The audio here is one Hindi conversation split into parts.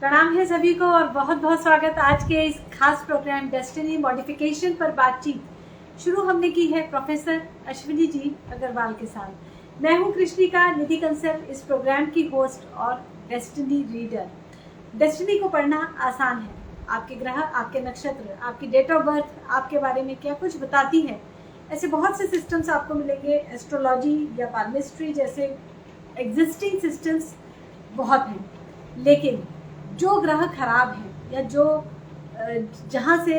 प्रणाम है सभी को और बहुत बहुत स्वागत आज के इस खास प्रोग्राम डेस्टिनी मॉडिफिकेशन पर बातचीत शुरू हमने की है प्रोफेसर अश्विनी जी अग्रवाल के साथ। मैं हूं कृष्णिका निधि कंसल, इस प्रोग्राम की होस्ट और डेस्टिनी रीडर। डेस्टिनी को पढ़ना आसान है। आपके ग्रह, आपके नक्षत्र, आपकी डेट ऑफ बर्थ आपके बारे में क्या कुछ बताती है। ऐसे बहुत से सिस्टम्स आपको मिलेंगे। एस्ट्रोलॉजी या पाल्मिस्ट्री जैसे एग्जिस्टिंग सिस्टम्स बहुत हैं, लेकिन जो ग्रह खराब हैं या जो जहाँ से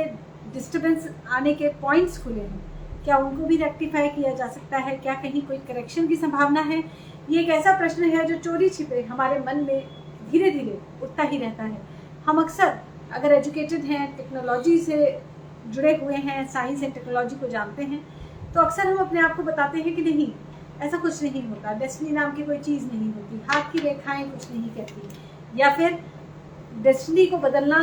डिस्टर्बेंस आने के पॉइंट्स खुले हैं, क्या उनको भी रेक्टिफाई किया जा सकता है? क्या कहीं कोई करेक्शन की संभावना है? ये एक ऐसा प्रश्न है जो चोरी छिपे हमारे मन में धीरे धीरे उठता ही रहता है। हम अक्सर अगर एजुकेटेड हैं, टेक्नोलॉजी से जुड़े हुए हैं, साइंस एंड टेक्नोलॉजी को जानते हैं, तो अक्सर हम अपने आप को बताते हैं कि नहीं, ऐसा कुछ नहीं होता, डेस्टिनी नाम की कोई चीज़ नहीं होती, हाथ की रेखाएं कुछ नहीं कहती, या फिर डेस्टिनी को बदलना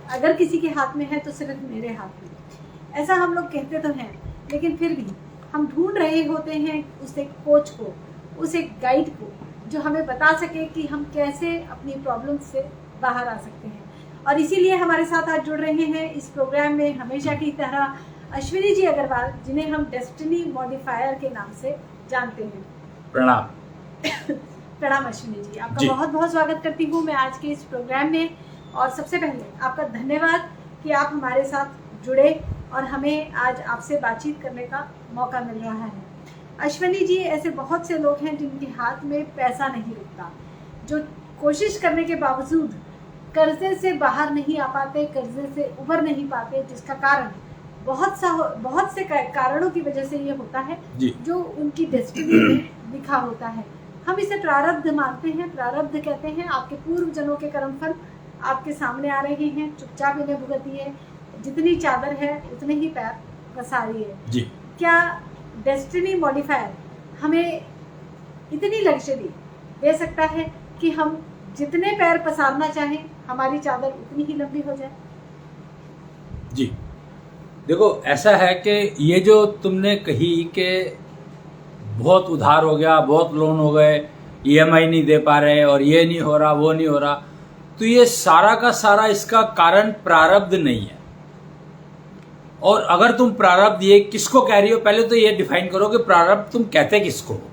अगर किसी के हाथ में है तो सिर्फ मेरे हाथ में। ऐसा हम लोग कहते तो हैं, लेकिन फिर भी हम ढूंढ रहे होते हैं उस एक कोच को, उस एक गाइड को जो हमें बता सके कि हम कैसे अपनी प्रॉब्लम से बाहर आ सकते हैं। और इसीलिए हमारे साथ आज जुड़ रहे हैं इस प्रोग्राम में हमेशा की तरह अश्विनी जी अग्रवाल, जिन्हें हम डेस्टिनी मॉडिफायर के नाम से जानते हैं। प्रणाम। प्रणाम अश्विनी जी, आपका बहुत बहुत स्वागत करती हूँ मैं आज के इस प्रोग्राम में। और सबसे पहले आपका धन्यवाद कि आप हमारे साथ जुड़े और हमें आज आपसे बातचीत करने का मौका मिल रहा है। अश्विनी जी, ऐसे बहुत से लोग हैं जिनके हाथ में पैसा नहीं रुकता, जो कोशिश करने के बावजूद कर्जे से बाहर नहीं आ पाते, कर्जे से उभर नहीं पाते, जिसका कारण बहुत से कारणों की वजह से ये होता है जो उनकी डेस्टिनी में लिखा होता है। हम इसे प्रारब्ध मानते हैं। प्रारब्ध कहते हैं आपके पूर्व जन्मों के कर्मफल आपके सामने आ रहे हैं, चुपचाप इन्हें भुगतिए। जितनी चादर है उतने ही पैर पसारिए। क्या डेस्टिनी मॉडिफायर हमें इतनी लग्जरी दे सकता है कि हम जितने पैर पसारना चाहें हमारी चादर उतनी ही लंबी हो जाए? जी देखो, ऐसा है कि ये जो तुमने कही कि बहुत उधार हो गया, बहुत लोन हो गए, ईएमआई नहीं दे पा रहे और ये नहीं हो रहा, वो नहीं हो रहा, तो ये सारा का सारा इसका कारण प्रारब्ध नहीं है। और अगर तुम प्रारब्ध ये किसको कह रही हो, पहले तो ये डिफाइन करो कि प्रारब्ध तुम कहते किसको हो।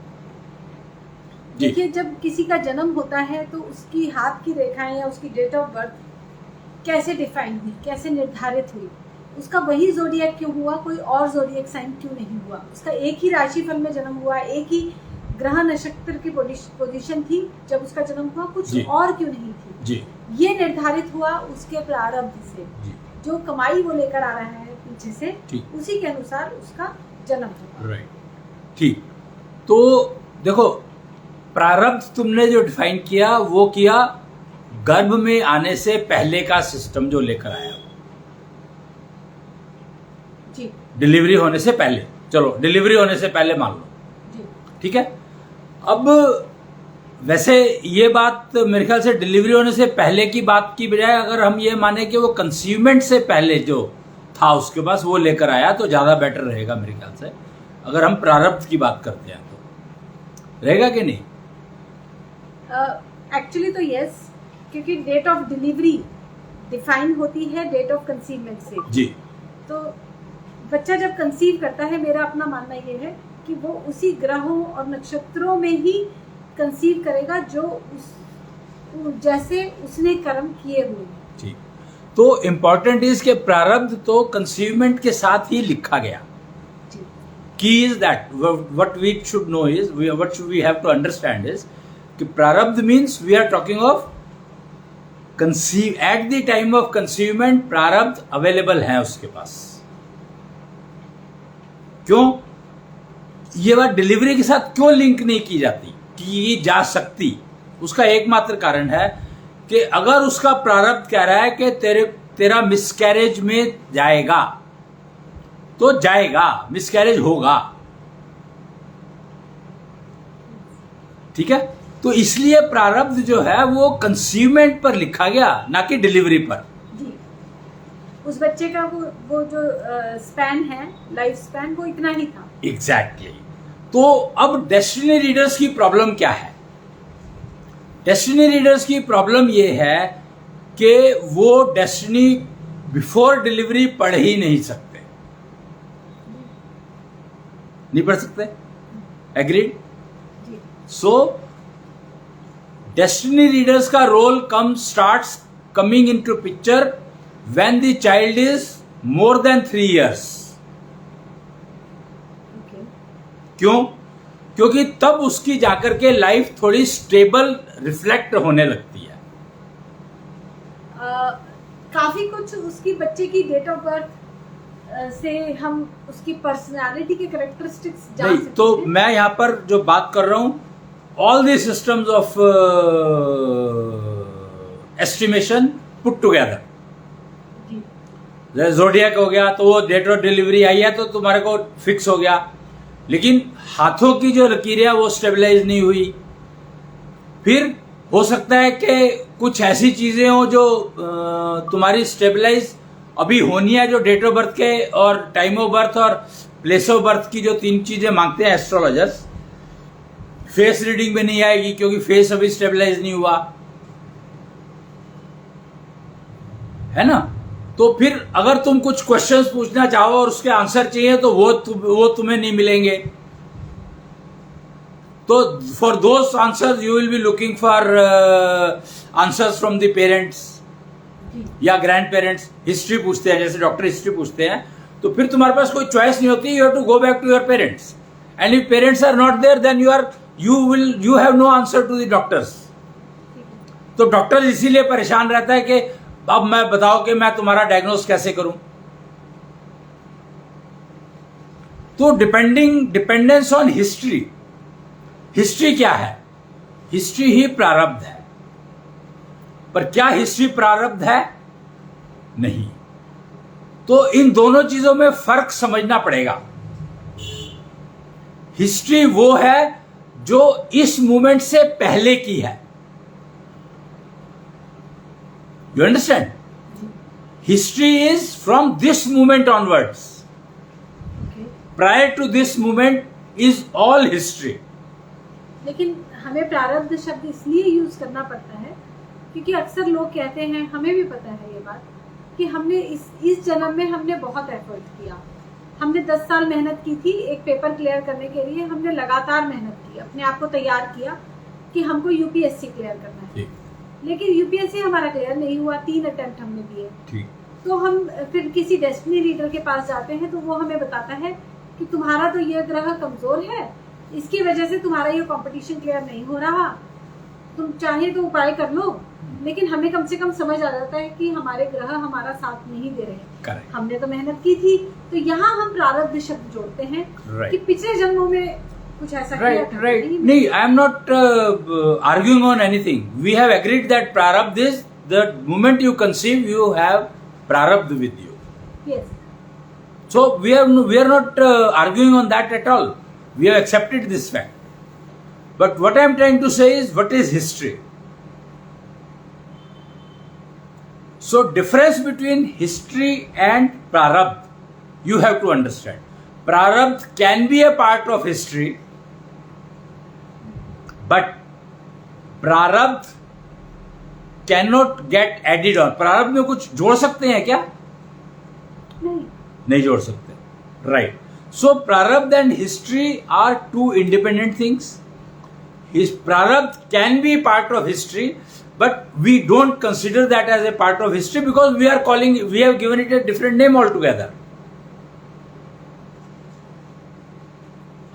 देखिए, जब किसी का जन्म होता है तो उसकी हाथ की रेखाएं या उसकी डेट ऑफ बर्थ कैसे डिफाइन हुई, कैसे निर्धारित हुई, उसका वही ज़ोडिएक क्यों हुआ, कोई और ज़ोडिएक साइन क्यों नहीं हुआ, उसका एक ही राशिफल में जन्म हुआ, एक ही ग्रह नक्षत्र की पोजीशन थी जब उसका जन्म हुआ, कुछ और क्यों नहीं थी, ये निर्धारित हुआ उसके प्रारब्ध से। जो कमाई वो लेकर आ रहा है पीछे से, उसी के अनुसार उसका जन्म हुआ। राइट, ठीक। तो देखो, प्रारब्ध तुमने जो डिफाइन किया वो किया गर्भ में आने से पहले का सिस्टम जो लेकर आया, डिलीवरी होने से पहले। चलो, डिलीवरी होने से पहले मान लो, ठीक है। अब वैसे ये बात मेरे ख्याल से डिलीवरी होने से पहले की बात की बजाय अगर हम ये माने कि वो कंसीवमेंट से पहले जो था उसके पास वो लेकर आया तो ज्यादा बेटर रहेगा मेरे ख्याल से। अगर हम प्रारब्ध की बात करते हैं तो रहेगा कि नहीं? एक्चुअली तो यस, क्योंकि डेट ऑफ डिलीवरी डिफाइन होती है डेट ऑफ कंसीवमेंट से। जी। तो बच्चा जब कंसीव करता है, मेरा अपना मानना ये है कि वो उसी ग्रहों और नक्षत्रों में ही कंसीव करेगा जो जैसे उसने कर्म किए हुए। जी। तो इम्पोर्टेंट इज के प्रारब्ध तो कंसीवमेंट के साथ ही लिखा गया। Key is that what we should know is what we have to understand is कि प्रारब्ध means we are talking of conceive at the time of conceivement. प्रारब्ध अवेलेबल है उसके पास। क्यों ये बात डिलीवरी के साथ क्यों लिंक नहीं की जाती कि ये जा सकती? उसका एकमात्र कारण है कि अगर उसका प्रारब्ध कह रहा है कि तेरा मिसकैरेज में जाएगा तो जाएगा, मिसकैरेज होगा, ठीक है। तो इसलिए प्रारब्ध जो है वो कंसीवमेंट पर लिखा गया, ना कि डिलीवरी पर। उस बच्चे का वो जो स्पैन है, लाइफ स्पैन, वो इतना ही था। एग्जैक्टली। तो अब डेस्टिनी रीडर्स की प्रॉब्लम क्या है? डेस्टिनी रीडर्स की प्रॉब्लम ये है कि वो डेस्टिनी बिफोर डिलीवरी पढ़ ही नहीं सकते, नहीं पढ़ सकते। एग्रीड? सो डेस्टिनी रीडर्स का role starts coming into picture when the child is more than 3 years। क्यों? क्योंकि तब उसकी जाकर के लाइफ थोड़ी स्टेबल रिफ्लेक्ट होने लगती है। काफी कुछ उसकी बच्चे की डेट ऑफ बर्थ से हम उसकी पर्सनालिटी के कैरेक्टरिस्टिक्स जान नहीं, सकते हैं। तो मैं यहां पर जो बात कर रहा हूं, all the systems of estimation put together. Zodiac हो गया तो वो डेट ऑफ डिलीवरी आई है तो तुम्हारे को फिक्स हो गया, लेकिन हाथों की जो लकीरें वो स्टेबलाइज नहीं हुई। फिर हो सकता है कि कुछ ऐसी चीजें हो जो तुम्हारी स्टेबलाइज अभी होनी है, जो डेट ऑफ बर्थ के और टाइम ऑफ बर्थ और प्लेस ऑफ बर्थ की जो 3 चीजें मांगते हैं एस्ट्रोलॉजर्स। फेस रीडिंग में नहीं आएगी क्योंकि फेस अभी स्टेबलाइज नहीं हुआ है ना। तो फिर अगर तुम कुछ क्वेश्चंस पूछना चाहो और उसके आंसर चाहिए तो वो तुम्हें नहीं मिलेंगे। तो for those answers you will be looking for answers from the parents या ग्रैंड पेरेंट्स। हिस्ट्री पूछते हैं, जैसे डॉक्टर हिस्ट्री पूछते हैं, तो फिर तुम्हारे पास कोई चॉइस नहीं होती, you have to go back to your parents and if parents are not there then you have no answer to the doctors. तो डॉक्टर इसीलिए परेशान रहता है कि अब मैं बताओ कि मैं तुम्हारा डायग्नोस कैसे करूं। तो डिपेंडेंस ऑन हिस्ट्री। हिस्ट्री क्या है? हिस्ट्री ही प्रारब्ध है, पर क्या हिस्ट्री प्रारब्ध है? नहीं। तो इन दोनों चीजों में फर्क समझना पड़ेगा। हिस्ट्री वो है जो इस मूवमेंट से पहले की है। You understand? History is from this moment onwards. Okay. Prior to this moment is all history. लेकिन हमें प्रारब्ध शब्द इसलिए यूज करना पड़ता है क्योंकि अक्सर लोग कहते हैं, हमें भी पता है ये बात, कि हमने इस जन्म में हमने बहुत एफर्ट किया। हमने 10 साल मेहनत की थी एक पेपर क्लियर करने के लिए। हमने लगातार मेहनत की, अपने आप को तैयार किया कि हमको यूपीएससी क्लियर करना है। लेकिन यूपीएससी हमारा क्लियर नहीं हुआ, 3 अटेम्प्ट हमने दिए। ठीक। तो हम फिर किसी डेस्टिनी रीडर के पास जाते हैं तो वो हमें बताता है कि तुम्हारा तो ये ग्रह कमजोर है, इसकी वजह से तुम्हारा ये कंपटीशन क्लियर नहीं हो रहा, तुम चाहे तो उपाय कर लो। लेकिन हमें कम से कम समझ आ जाता है कि हमारे ग्रह हमारा साथ नहीं दे रहे। Correct. हमने तो मेहनत की थी। तो यहाँ हम प्रारब्ध शब्द जोड़ते हैं कि पिछले जन्मों में कुछ ऐसा right. नहीं, I am not arguing on anything. We have agreed that prarabdha is the moment you conceive, you have prarabdha with you. Yes. So we are not arguing on that at all. We have accepted this fact. But what I am trying to say is, what is history? So difference between history and prarabdha, you have to understand. Prarabdha can be a part of history, but prarabdha cannot get added on. प्रारब्ध में कुछ जोड़ सकते हैं क्या? नहीं जोड़ सकते. Right. So prarabdha and history are 2 independent things. Prarabdha can be part of history, but we don't consider that as a part of history because we have given it a different name altogether.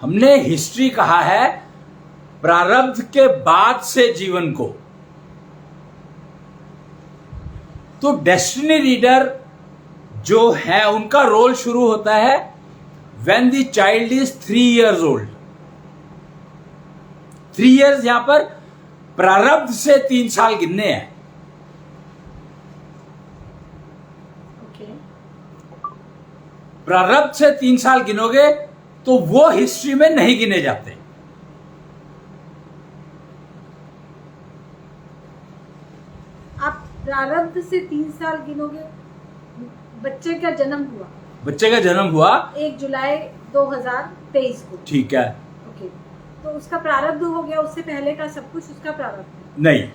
हमने हिस्ट्री कहा है प्रारब्ध के बाद से जीवन को। तो डेस्टिनी रीडर जो है उनका रोल शुरू होता है when the child is 3 years old। 3 years यहां पर प्रारब्ध से 3 साल गिनने हैं। प्रारब्ध से 3 साल गिनोगे तो वो हिस्ट्री में नहीं गिने जाते। आप प्रारब्ध से 3 साल गिनोगे, बच्चे का जन्म हुआ। बच्चे का जन्म हुआ 1 जुलाई 2023 को। ठीक है। ओके, तो उसका प्रारब्ध हो गया, उससे पहले का सब कुछ उसका प्रारब्ध नहीं।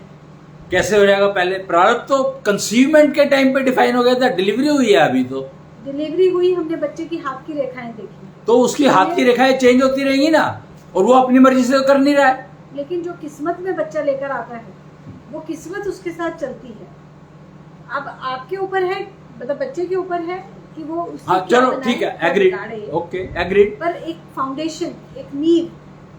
कैसे हो जाएगा? पहले प्रारब्ध तो कंसीवमेंट के टाइम पे डिफाइन हो गया था, डिलीवरी हुई है अभी तो। डिलीवरी हुई, हमने बच्चे की हाथ की रेखाएं देखी, तो उसकी हाथ की रेखाएं चेंज होती रहेंगी ना, और वो अपनी मर्जी से तो कर नहीं रहा है। लेकिन जो किस्मत में बच्चा लेकर आता है वो किस्मत उसके साथ चलती है। अब आपके ऊपर है, मतलब बच्चे के ऊपर है कि वो उससे हाँ क्या चलो बनाए, ठीक है, क्या एग्रीड, बिगाड़े। Okay agreed. पर एक फाउंडेशन, एक नींव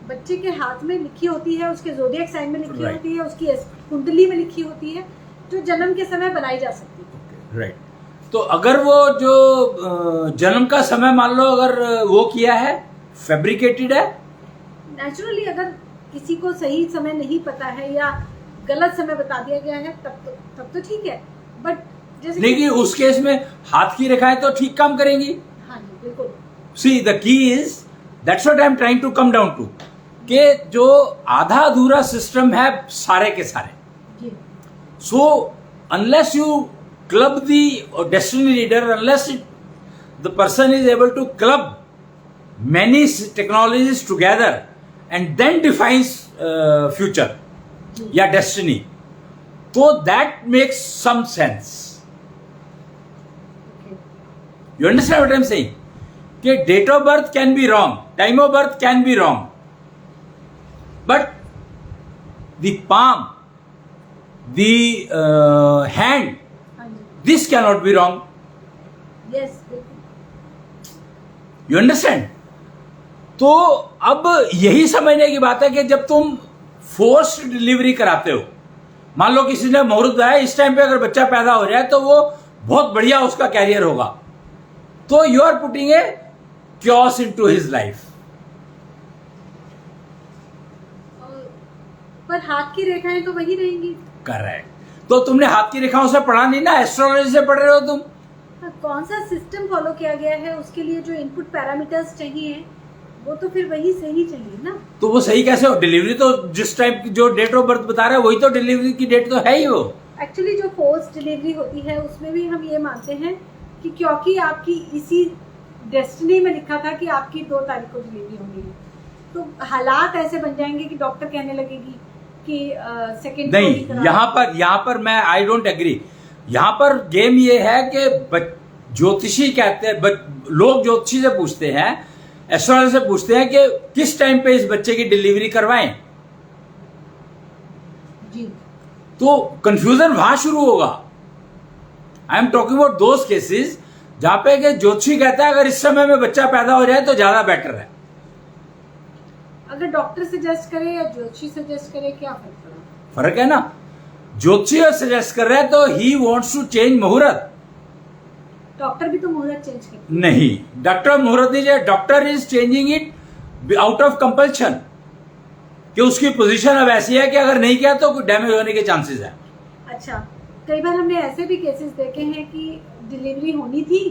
बच्चे के हाथ में लिखी होती है, उसके ज़ोडिएक साइन में लिखी Right. होती है, उसकी कुंडली में लिखी होती है, जो जन्म के समय बनाई जा सकती है। राइट। तो अगर वो जो जन्म का समय मान लो अगर वो किया है, फैब्रिकेटेड है, नेचुरली अगर किसी को सही समय नहीं पता है या गलत समय बता दिया गया है तब तो ठीक है, बट जैसे लेकिन उस केस में हाथ की रेखाएं तो ठीक काम करेंगी। हाँ जी बिल्कुल। See the key is, that's what I am trying to come down to, कि जो आधा अधूरा सिस्टम है सारे के सारे, जी so unless you club the destiny reader, unless the person is able to club many technologies together and then defines future या destiny, so that makes some sense. okay. You understand what I am saying? कि date of birth can be wrong, time of birth can be wrong, but the palm, the hand, हाँ जी, this cannot be wrong. yes बिल्कुल। You understand? तो अब यही समझने की बात है कि जब तुम फोर्स्ड डिलीवरी कराते हो, मान लो किसी ने मुहूर्त बनाया, इस टाइम पे अगर बच्चा पैदा हो जाए तो वो बहुत बढ़िया उसका कैरियर होगा, तो you are putting a chaos into his life. पर हाथ की रेखाएं तो वही रहेंगी। करेक्ट। तो तुमने हाथ की रेखाओं से पढ़ा नहीं ना, एस्ट्रोलॉजी से पढ़ रहे हो तुम। कौन सा सिस्टम फॉलो किया गया है, उसके लिए जो इनपुट पैरामीटर्स चाहिए वो तो फिर वही सही चाहिए ना। तो वो सही कैसे हो? डिलीवरी तो जिस टाइप की जो डेट ऑफ बर्थ बता रहा है वही तो डिलीवरी की डेट तो है ही वो। एक्चुअली जो फोर्स डिलीवरी होती है उसमें भी हम ये मानते हैं कि क्योंकि आपकी इसी डेस्टिनी में लिखा था कि आपकी 2 तारीख को डिलीवरी होनी है, तो हालात ऐसे बन जाएंगे कि डॉक्टर कहने लगेगी कि सेकेंड नहीं, यहाँ पर मैं आई डोंट एग्री। यहाँ पर गेम ये है कि ज्योतिषी कहते हैं, लोग ज्योतिषी से पूछते हैं, एस्ट्रोलॉजर से पूछते हैं कि किस टाइम पे इस बच्चे की डिलीवरी करवाएं, जी। तो कंफ्यूजन वहां शुरू होगा। आई am talking about those cases जहां पे कि ज्योतिषी कहता है अगर इस समय में बच्चा पैदा हो जाए तो ज्यादा बेटर है। अगर डॉक्टर सजेस्ट करे या ज्योतिषी सजेस्ट करे, क्या फर्क पड़ा? फर्क है ना। ज्योतिषी सजेस्ट कर रहे हैं तो ही वांट्स टू चेंज मुहूर्त। डॉक्टर भी तो मुहूर्त चेंज करते हैं। नहीं, डॉक्टर मुहूर्त नहीं, doctor is changing it out of compulsion, कि उसकी पोजीशन अब ऐसी है कि अगर नहीं किया तो कुछ डैमेज होने के चांसेस है। अच्छा, कई बार हमने ऐसे भी केसेस देखे हैं कि डिलीवरी होनी थी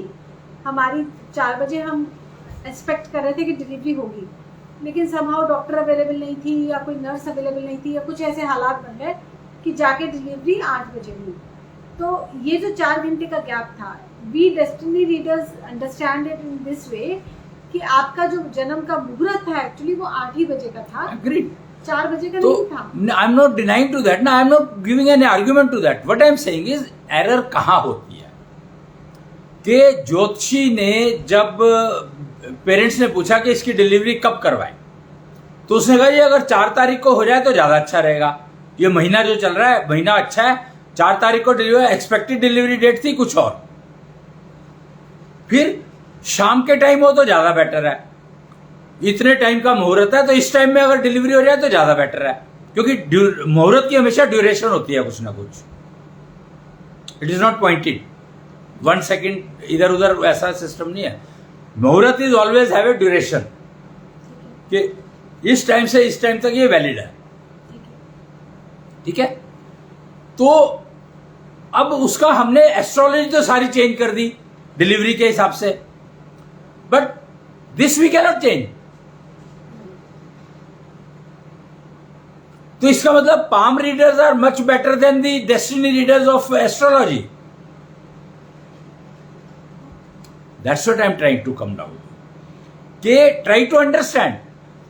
हमारी, 4 बजे हम एक्सपेक्ट कर रहे थे कि डिलीवरी होगी, लेकिन समहाउ डॉक्टर अवेलेबल नहीं थी या कोई नर्स अवेलेबल नहीं थी या कुछ ऐसे हालात बन गए कि जाके डिलीवरी 8 बजे हुई। तो ये जो 4 घंटे का गैप था, we destiny readers understand it in this way कि आपका जो जन्म का मुहूर्त था एक्चुअली वो 8 ही बजे का था, Agreed. 4 बजे का तो नहीं था। I am not denying to that ना, I am not giving an argument to that. What I am saying is error कहाँ होती है कि ज्योतिषी ने जब पेरेंट्स ने पूछा कि इसकी डिलीवरी कब करवाएं, तो उसने कहा जी अगर 4 तारीख को हो जाए तो ज्यादा अच्छा रहेगा, ये महीना जो चल रहा है महीना अच्छा है, 4 तारीख को डिलीवरी, एक्सपेक्टेड डिलीवरी डेट थी कुछ और, फिर शाम के टाइम हो तो ज्यादा बेटर है, इतने टाइम का मुहूर्त है तो इस टाइम में अगर डिलीवरी हो जाए तो ज्यादा बेटर है, क्योंकि मुहूर्त की हमेशा ड्यूरेशन होती है कुछ ना कुछ, it is not pointed 1 second इधर उधर, ऐसा सिस्टम नहीं है। मुहूर्त is always have a duration कि इस टाइम से इस टाइम तक ये वैलिड है, ठीक है। तो अब उसका हमने एस्ट्रोलॉजी तो सारी चेंज कर दी डिलीवरी के हिसाब से, but this we cannot change. तो इसका मतलब palm readers are much better than the destiny readers of astrology. That's what I am trying to come down, के try to understand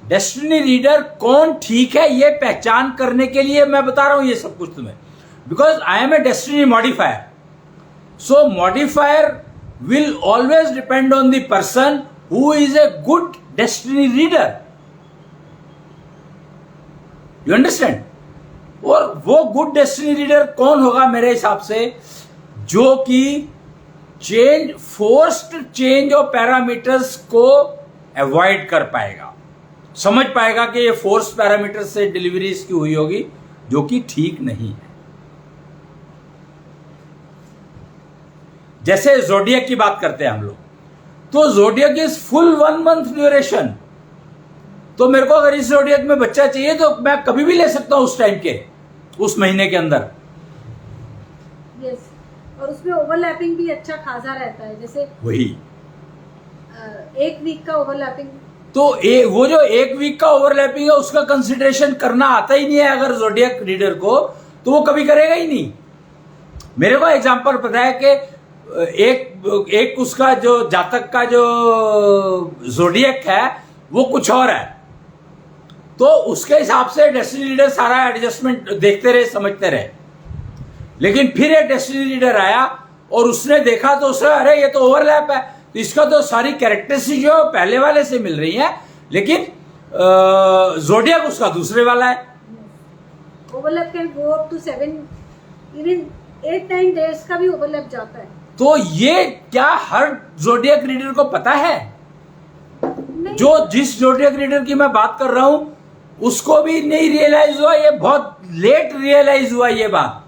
destiny reader कौन ठीक है ये पहचान करने के लिए मैं बता रहा हूं ये सब कुछ तुम्हें। because I am a destiny modifier. So modifier will always depend on the person who is a good destiny reader. You understand? और वो गुड डेस्टिनी रीडर कौन होगा मेरे हिसाब से, जो कि फोर्स्ड चेंज ऑफ पैरामीटर्स को अवॉइड कर पाएगा, समझ पाएगा कि ये फोर्स पैरामीटर से डिलीवरी इसकी हुई होगी जो कि ठीक नहीं है। जैसे जोडियक की बात करते हैं हम लोग, तो zodiac is full 1 month duration. तो मेरे को अगर इस जोडियक में बच्चा चाहिए तो मैं कभी भी ले सकता हूं उस टाइम के, उस महीने के अंदर। यस, और उसमें ओवरलैपिंग भी अच्छा खासा रहता है, जैसे वही 1 वीक का ओवरलैपिंग। तो वो जो 1 वीक का ओवरलैपिंग है उसका कंसिडरेशन करना आता ही नहीं है अगर जोडियक रीडर को, तो वो कभी करेगा ही नहीं। मेरे को एग्जांपल पता है कि एक उसका जो जातक का जो जोडियक है वो कुछ और है, तो उसके हिसाब से डेस्टिनी रीडर सारा एडजस्टमेंट देखते रहे, समझते रहे। लेकिन फिर एक डेस्टिनी रीडर आया और उसने देखा तो उसने, अरे ये तो ओवरलैप है, तो इसका तो सारी कैरेक्टरिस्टिक जो पहले वाले से मिल रही है, लेकिन जोडियक उसका दूसरे वाला है। Overlap can go up to 7 even 8-9 days का भी ओवरलैप जाता है। तो ये क्या हर जोडियक रीडर को पता है? जो जिस जोडियक रीडर की मैं बात कर रहा हूं उसको भी नहीं रियलाइज हुआ, ये बहुत लेट रियलाइज हुआ ये बात।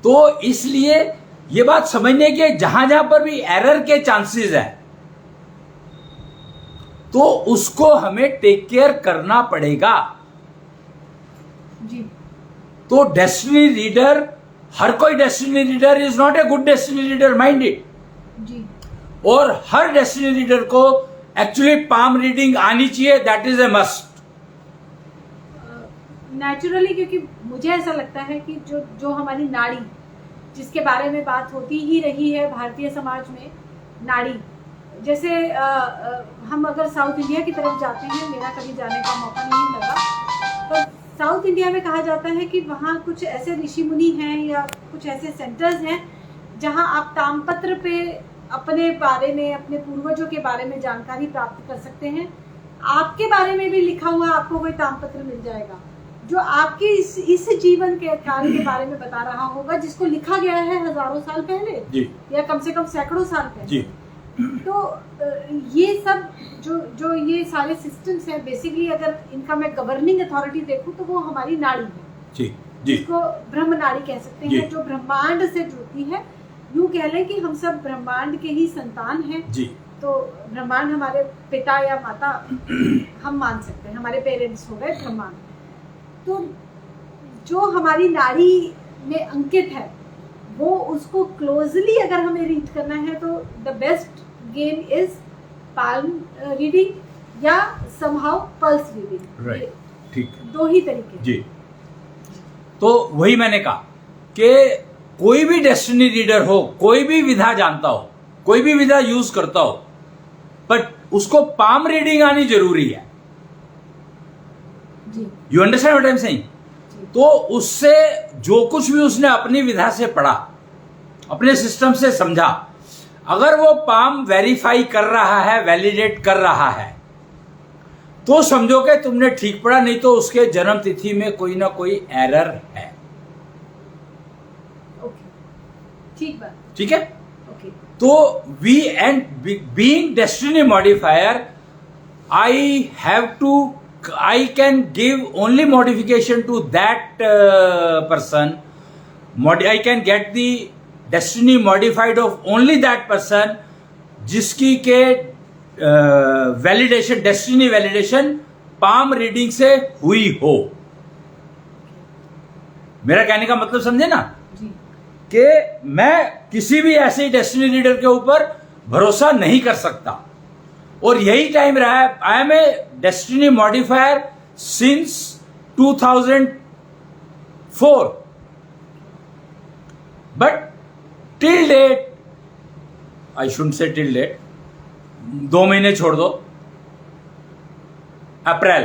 तो इसलिए ये बात समझने के जहां जहां पर भी एरर के चांसेस है तो उसको हमें टेक केयर करना पड़ेगा जी। तो डेस्टिनी रीडर, हर कोई destiny reader is not a good destiny reader, mind it जी। और हर डेस्टिनी रीडर को एक्चुअली पाम रीडिंग आनी चाहिए, that is a must naturally, क्योंकि मुझे ऐसा लगता है कि जो हमारी नाड़ी, जिसके बारे में बात होती ही रही है भारतीय समाज में, नाड़ी, जैसे हम अगर साउथ इंडिया की तरफ जाते हैं, मेरा कभी जाने का मौका नहीं लगा, पर साउथ इंडिया में कहा जाता है कि वहाँ कुछ ऐसे ऋषि मुनि हैं या कुछ ऐसे सेंटर्स हैं जहाँ आप तामपत्र पे अपने बारे में, अपने पूर्वजों के बारे में जानकारी प्राप्त कर सकते हैं। आपके बारे में भी लिखा हुआ आपको कोई तामपत्र मिल जाएगा जो आपके इस जीवन के काल के बारे में बता रहा होगा, जिसको लिखा गया है हजारों साल पहले जी, या कम से कम सैकड़ों साल पहले जी। तो ये सब जो ये सारे सिस्टम्स हैं, बेसिकली अगर इनका मैं गवर्निंग अथॉरिटी देखूं तो वो हमारी नाड़ी है जी, जी। जिसको ब्रह्म नाड़ी कह सकते जी। हैं, जो ब्रह्मांड से जुड़ती है। यूं कह लें कि हम सब ब्रह्मांड के ही संतान हैं जी। तो ब्रह्मांड हमारे पिता या माता हम मान सकते हैं, हमारे पेरेंट्स हो गए ब्रह्मांड। तो जो हमारी नाड़ी में अंकित है वो, उसको क्लोजली अगर हमें रीड करना है तो the best game is palm reading या समहाउ पल्स रीडिंग। राइट, ठीक है, दो ही तरीके जी। तो वही मैंने कहा कि कोई भी डेस्टिनी रीडर हो, कोई भी विधा जानता हो, कोई भी विधा यूज करता हो, बट उसको पाम रीडिंग आनी जरूरी है। You understand what I am saying? तो उससे जो कुछ भी उसने अपनी विधा से पढ़ा, अपने सिस्टम से समझा, अगर वो पाम वेरीफाई कर रहा है, वैलिडेट कर रहा है, तो समझो कि तुमने ठीक पढ़ा, नहीं तो उसके जन्म तिथि में कोई ना कोई एरर है। ठीक बात, ठीक है। ओके। तो we and being destiny modifier, I can give only modification to that person. I can get the destiny modified of only that person जिसकी के validation, destiny validation palm reading से हुई हो। मेरा कहने का मतलब समझे ना कि मैं किसी भी ऐसे डेस्टिनी रीडर के ऊपर भरोसा नहीं कर सकता, और यही टाइम रहा है। I am a destiny modifier since 2004, but till date, I shouldn't say till date, 2 महीने छोड़ दो, अप्रैल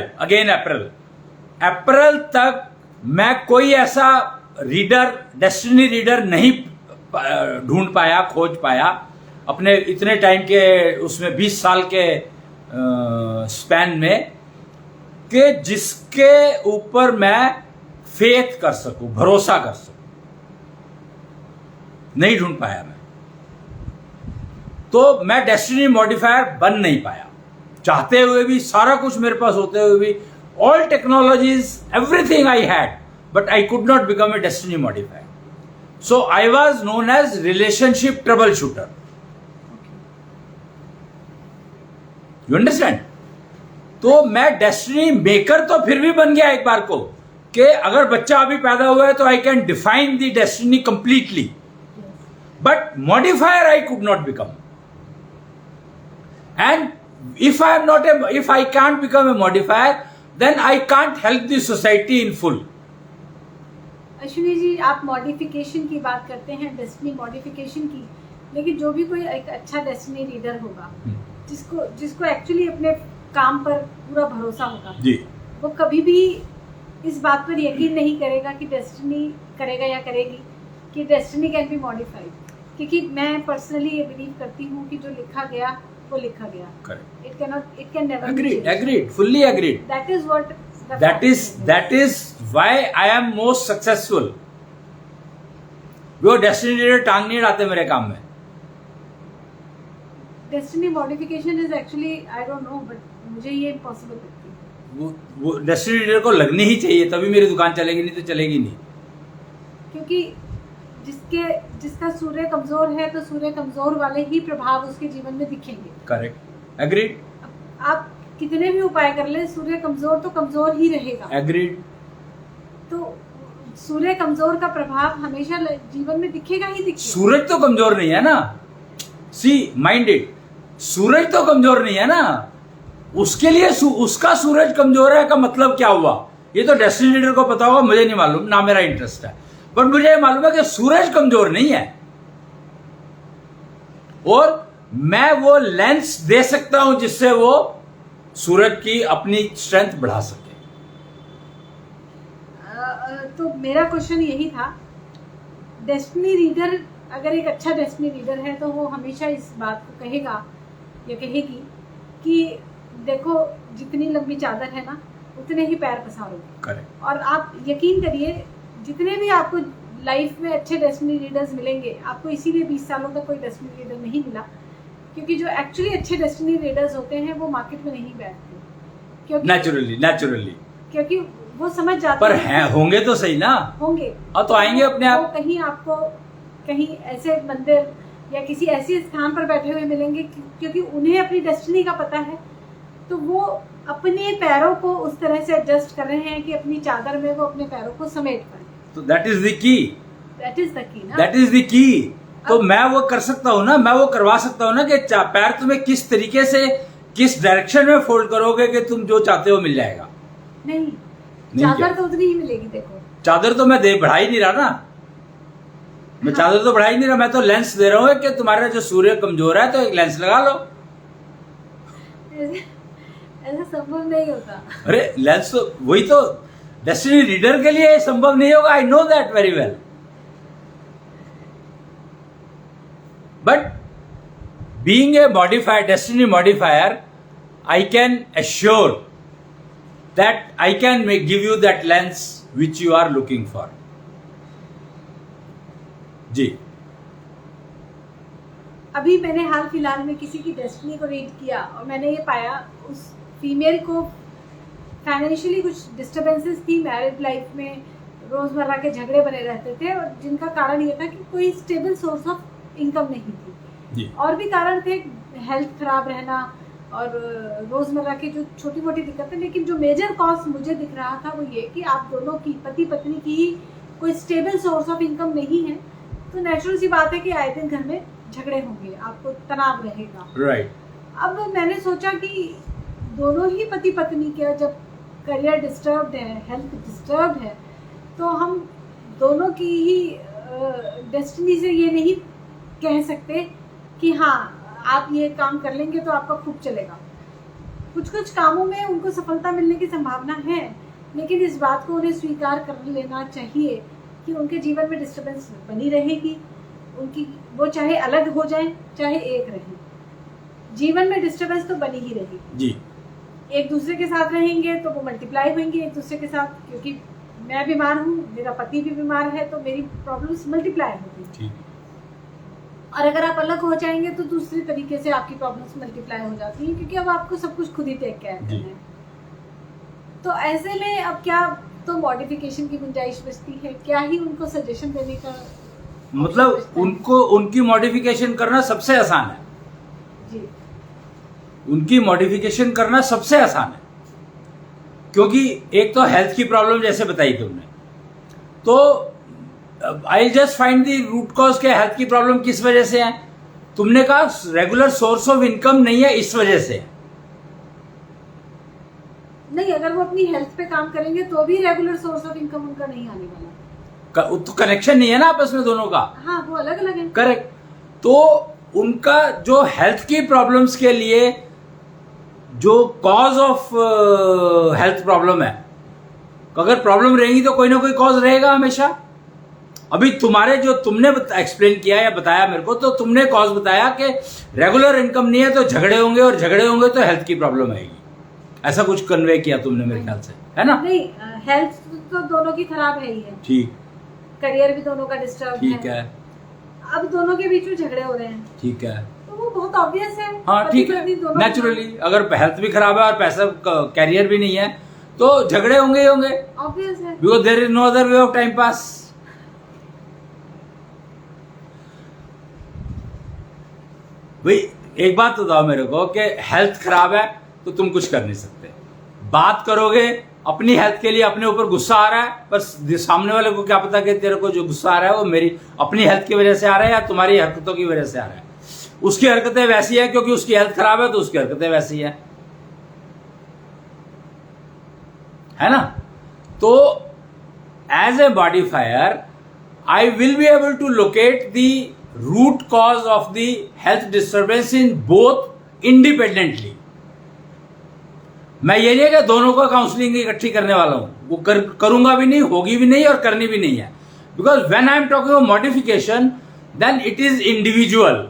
तक मैं कोई ऐसा रीडर, डेस्टिनी रीडर नहीं ढूंढ पाया, खोज पाया अपने इतने टाइम के उसमें 20 साल के स्पैन में, कि जिसके ऊपर मैं फेथ कर सकूं, भरोसा कर सकूं। नहीं ढूंढ पाया मैं, तो मैं डेस्टिनी मॉडिफायर बन नहीं पाया। चाहते हुए भी, सारा कुछ मेरे पास होते हुए भी, all technologies, everything I had, but I could not become a destiny modifier. So I was known as relationship troubleshooter. You understand? तो मैं डेस्टिनी मेकर तो फिर भी बन गया एक बार को, कि अगर बच्चा अभी पैदा हुआ है तो I can define the destiny completely, but modifier I could not become. And if I am not if I can't become a modifier, then I can't help the society in full. Ashwini ji, आप मॉडिफिकेशन की बात करते हैं, डेस्टिनी मॉडिफिकेशन की, लेकिन जो भी कोई एक अच्छा डेस्टिनी रीडर होगा, जिसको एक्चुअली अपने काम पर पूरा भरोसा होगा जी, वो कभी भी इस बात पर यकीन नहीं करेगा कि डेस्टिनी करेगा या करेगी कि डेस्टिनी कैन बी मॉडिफाइड, क्योंकि मैं पर्सनली ये बिलीव करती हूँ कि जो लिखा गया वो लिखा गया. correct, it can never agreed, fully agreed. That is why I am most successful. वो डेस्टिनी रीडर टांग नहीं डालते मेरे काम में. Destiny modification is actually, I don't know, but मुझे ये इम्पॉसिबल लगती है. वो डेस्टिनी रीडर को लगनी ही चाहिए, तभी मेरी दुकान चलेगी, नहीं तो चलेगी नहीं. क्योंकि जिसका सूर्य कमजोर है तो सूर्य कमजोर वाले ही प्रभाव उसके जीवन में दिखेंगे. Correct, agreed. आप कितने भी उपाय कर ले, सूर्य कमजोर तो कमजोर ही रहेगा. एग्रीड. तो सूर्य कमजोर का प्रभाव हमेशा जीवन में दिखेगा ही दिखेगा. सूरज तो कमजोर नहीं है ना. सी माइंड इट, सूरज तो कमजोर नहीं है ना. उसके लिए उसका सूरज कमजोर है का मतलब क्या हुआ, ये तो डेस्टिनी रीडर को पता होगा, मुझे नहीं मालूम, ना मेरा इंटरेस्ट है. पर मुझे मालूम है कि सूरज कमजोर नहीं है, और मैं वो लेंस दे सकता हूं जिससे वो सूरज की अपनी स्ट्रेंथ बढ़ा सके. तो मेरा क्वेश्चन यही था, डेस्टिनी रीडर अगर एक अच्छा डेस्टिनी रीडर है तो वो हमेशा इस बात को कहेगा या कहेगी कि देखो, जितनी लंबी चादर है ना उतने ही पैर पसारोगे. करेक्ट. और आप यकीन करिए, जितने भी आपको लाइफ में अच्छे डेस्टिनी रीडर्स मिलेंगे, आपको इसीलिए 20 सालों तक कोई डेस्टिनी रीडर नहीं मिला, क्योंकि जो एक्चुअली अच्छे डेस्टिनी रीडर्स होते हैं वो मार्केट में नहीं बैठते. क्योंकि नेचुरली क्योंकि वो समझ जाते पर हैं, होंगे तो सही ना, होंगे और तो आएंगे अपने आप. कहीं आपको कहीं ऐसे मंदिर या किसी ऐसे स्थान पर बैठे हुए मिलेंगे, क्योंकि उन्हें अपनी डेस्टिनी का पता है, तो वो अपने पैरों को उस तरह से एडजस्ट कर रहे हैं कि अपनी चादर में वो अपने पैरों को समेट पाए. तो that is the key. That is the key. तो मैं वो कर सकता हूँ ना, मैं वो करवा सकता हूँ ना कि पैर तुम्हें किस तरीके से, किस डायरेक्शन में फोल्ड करोगे कि तुम जो चाहते हो मिल जाएगा. नहीं चादर तो उतनी ही मिलेगी. देखो, चादर तो मैं बढ़ा ही नहीं रहा ना, मैं चादर तो बढ़ा ही नहीं रहा, मैं तो लेंस दे रहा हूँ कि तुम्हारा जो सूर्य कमजोर है तो एक लेंस लगा लो. ऐसा संभव नहीं होता. अरे लेंस तो, वही तो डेस्टिनी रीडर के लिए संभव नहीं होगा. I know that very well, but being a modifier, destiny modifier, I can assure that I can give you that lens which you are looking for. जी, अभी मैंने हाल फिलहाल में किसी की डेस्टिनी को रीड किया और मैंने ये पाया, उस फीमेल को फाइनेंशियली कुछ डिस्टर्बेंसेस थी मैरिड लाइफ में, रोजमर्रा के झगड़े बने रहते थे, और जिनका कारण ये था कि कोई स्टेबल सोर्स ऑफ इनकम नहीं थी. जी. और भी कारण थे, हेल्थ खराब रहना और रोजमर्रा की जो छोटी मोटी दिक्कतें, लेकिन जो मेजर कॉज मुझे दिख रहा था वो ये कि आप दोनों की, पति पत्नी की ही कोई स्टेबल सोर्स ऑफ इनकम नहीं है. तो नेचुरल सी बात है कि आए दिन घर में झगड़े होंगे, आपको तनाव रहेगा. राइट. अब मैंने सोचा कि दोनों ही पति पत्नी के जब करियर डिस्टर्ब्ड है, हेल्थ डिस्टर्ब्ड है, तो हम दोनों की ही डेस्टिनी से ये नहीं कह सकते कि हाँ आप ये काम कर लेंगे तो आपका खूब चलेगा. कुछ कुछ कामों में उनको सफलता मिलने की संभावना है, लेकिन इस बात को उन्हें स्वीकार कर लेना चाहिए कि उनके जीवन में डिस्टर्बेंस बनी रहेगी, उनकी वो चाहे अलग हो जाए चाहे एक रहे, जीवन में डिस्टर्बेंस तो बनी ही रहेगी जी। एक दूसरे के साथ रहेंगे तो वो मल्टीप्लाई होंगे एक दूसरे के साथ, क्योंकि मैं बीमार हूँ, मेरा पति भी बीमार है, तो मेरी प्रॉब्लम्स मल्टीप्लाई होगी। ठीक। और अगर आप अलग हो जाएंगे तो दूसरी तरीके से आपकी प्रॉब्लम्स मल्टीप्लाई हो जाती हैं, क्योंकि अब आपको सब कुछ खुद ही टेक केयर करना है। तो ऐसे में अब क्या तो मॉडिफिकेशन की गुंजाइश बचती है, क्या ही उनको सजेशन देने का मतलब उनको उनकी मॉडिफिकेशन करना सबसे आसान है जी। उनकी मॉडिफिकेशन करना सबसे आसान है, क्योंकि एक तो हेल्थ की प्रॉब्लम जैसे बताई तुमने, तो I just find the root cause के हेल्थ की प्रॉब्लम किस वजह से है। तुमने कहा रेगुलर सोर्स ऑफ इनकम नहीं है, इस वजह से। नहीं, अगर वो अपनी हेल्थ पे काम करेंगे तो भी रेगुलर सोर्स ऑफ इनकम उनका नहीं आने वाला। तो कनेक्शन नहीं है ना आपस में दोनों का। हाँ, वो अलग अलग है। करेक्ट। तो उनका जो हेल्थ की प्रॉब्लम्स के लिए जो कॉज ऑफ हेल्थ प्रॉब्लम है, अगर प्रॉब्लम रहेगी तो कोई ना कोई कॉज रहेगा हमेशा। अभी तुम्हारे जो तुमने एक्सप्लेन किया या बताया मेरे को, तो तुमने कॉज बताया कि रेगुलर इनकम नहीं है तो झगड़े होंगे, और झगड़े होंगे तो हेल्थ की प्रॉब्लम आएगी, ऐसा कुछ कन्वे किया तुमने मेरे ख्याल से, है ना? नहीं, हेल्थ तो दोनों की खराब है ही है। ठीक। करियर भी दोनों का डिस्टर्ब है। ठीक है। अब दोनों के बीच में झगड़े हो रहे हैं। ठीक है। तो वो बहुत ऑब्वियस है। हाँ ठीक है, नेचुरली अगर हेल्थ भी खराब है और पैसा कैरियर भी नहीं है तो झगड़े होंगे ही होंगे, ऑब्वियस है। Because there is no other way of time pass. भाई एक बात तो बताओ मेरे को कि हेल्थ खराब है तो तुम कुछ कर नहीं सकते, बात करोगे अपनी हेल्थ के लिए, अपने ऊपर गुस्सा आ रहा है, बस सामने वाले को क्या पता कि तेरे को जो गुस्सा आ रहा है वो मेरी अपनी हेल्थ की वजह से आ रहा है या तुम्हारी हरकतों की वजह से आ रहा है। उसकी हरकतें वैसी है क्योंकि उसकी हेल्थ खराब है, तो उसकी हरकतें वैसी है ना? तो as a modifier I will be able to locate the root cause of the health disturbance in both independently. मैं ये नहीं कि दोनों का काउंसलिंग इकट्ठी करने वाला हूं, वो करूंगा भी नहीं, होगी भी नहीं और करनी भी नहीं है, because when I am talking of modification then it is individual.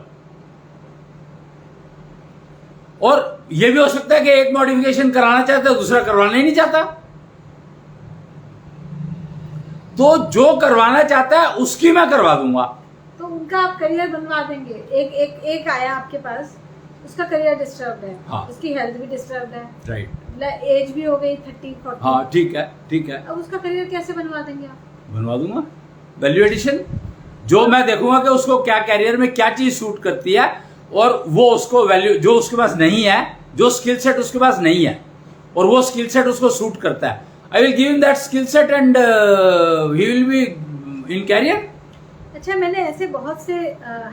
और ये भी हो सकता है कि एक मॉडिफिकेशन कराना चाहता है, दूसरा करवाना ही नहीं चाहता, तो जो करवाना चाहता है उसकी मैं करवा दूंगा। तो उनका आप करियर बनवा देंगे। एक आया आपके पास, उसका करियर डिस्टर्ब है। हाँ। उसकी हेल्थ भी डिस्टर्ब है। राइट। एज भी हो गई 30-40। हाँ ठीक है, ठीक है। अब उसका करियर कैसे बनवा देंगे आप? बनवा दूंगा, वैल्यू एडिशन। जो मैं देखूंगा कि उसको क्या कैरियर में क्या चीज सूट करती है, और वो उसको वैल्यू जो उसके पास नहीं है, जो स्किल सेट उसके पास नहीं है और वो स्किल सेट उसको सूट करता है, I will give him that skill set and he will be in career. अच्छा, मैंने ऐसे बहुत से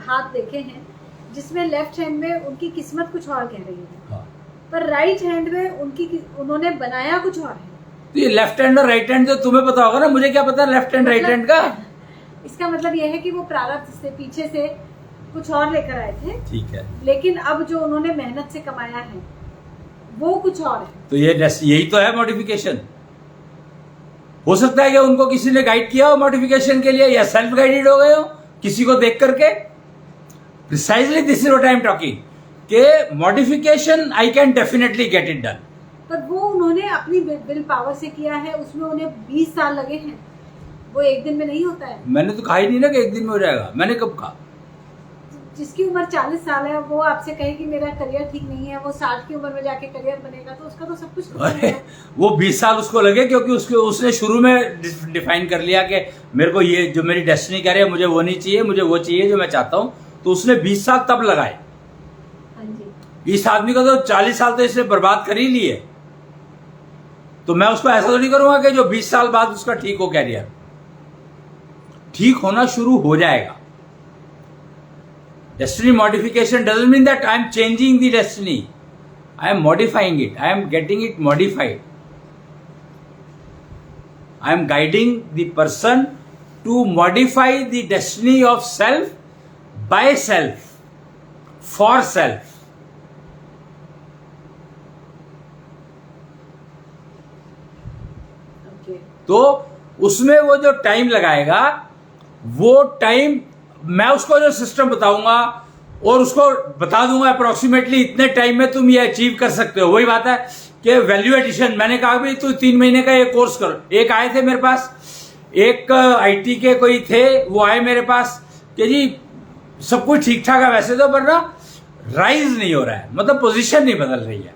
हाथ देखे हैं जिसमें लेफ्ट हैंड में उनकी किस्मत कुछ और कह रही है। हाँ। पर राइट हैंड में उन्होंने बनाया कुछ और है। तो ये लेफ्ट हैंड और राइट हैंड तो तुम्हें पता होगा ना, मुझे क्या पता लेफ्ट हैंड राइट हैंड का। इसका मतलब यह है कि वो प्रारब्ध से पीछे से कुछ और लेकर आए थे। ठीक है। लेकिन अब जो उन्होंने मेहनत से कमाया है वो कुछ और है। तो ये यही तो है मॉडिफिकेशन। हो सकता है कि उनको किसी ने गाइड किया हो मॉडिफिकेशन के लिए, या सेल्फ गाइडेड हो गए हो किसी को देख करके। Precisely this is what I am talking, कि modification I can definitely get it done. पर वो उन्होंने अपनी विल पावर से किया है, उसमें उन्हें 20 साल लगे हैं, वो एक दिन में नहीं होता है। मैंने तो कहा ही नहीं ना कि एक दिन में हो जाएगा, मैंने कब कहा? जिसकी उम्र 40 साल है वो आपसे कहे कि मेरा करियर ठीक नहीं है, वो 60 की उम्र में जाके करियर बनेगा, तो उसका तो सब कुछ वो 20 साल उसको लगे क्योंकि उसने शुरू में डिफाइन कर लिया कि मेरे को ये जो मेरी डेस्टिनी कह रही है, मुझे वो नहीं चाहिए, मुझे वो चाहिए जो मैं चाहता हूँ, तो उसने 20 साल तब लगाए। हाँ जी। इस आदमी का तो 40 साल तो इसने बर्बाद कर ही लिए, तो मैं उसको ऐसा तो नहीं करूंगा कि जो 20 साल बाद उसका ठीक हो कैरियर। ठीक होना शुरू हो जाएगा। Destiny modification doesn't mean that I am changing the destiny. I am modifying it. I am getting it modified. I am guiding the person to modify the destiny of self by self, for self. तो उसमें वो जो टाइम लगाएगा, वो टाइम मैं उसको जो सिस्टम बताऊंगा और उसको बता दूंगा अप्रोक्सीमेटली इतने टाइम में तुम ये अचीव कर सकते हो। वही बात है कि वैल्यू एडिशन, मैंने कहा भाई तू 3 महीने का ये कोर्स करो। एक आए थे मेरे पास, एक आईटी के कोई थे, वो आए मेरे पास कि जी सब कुछ ठीक ठाक है वैसे तो, पर ना राइज नहीं हो रहा है, मतलब पोजीशन नहीं बदल रही है,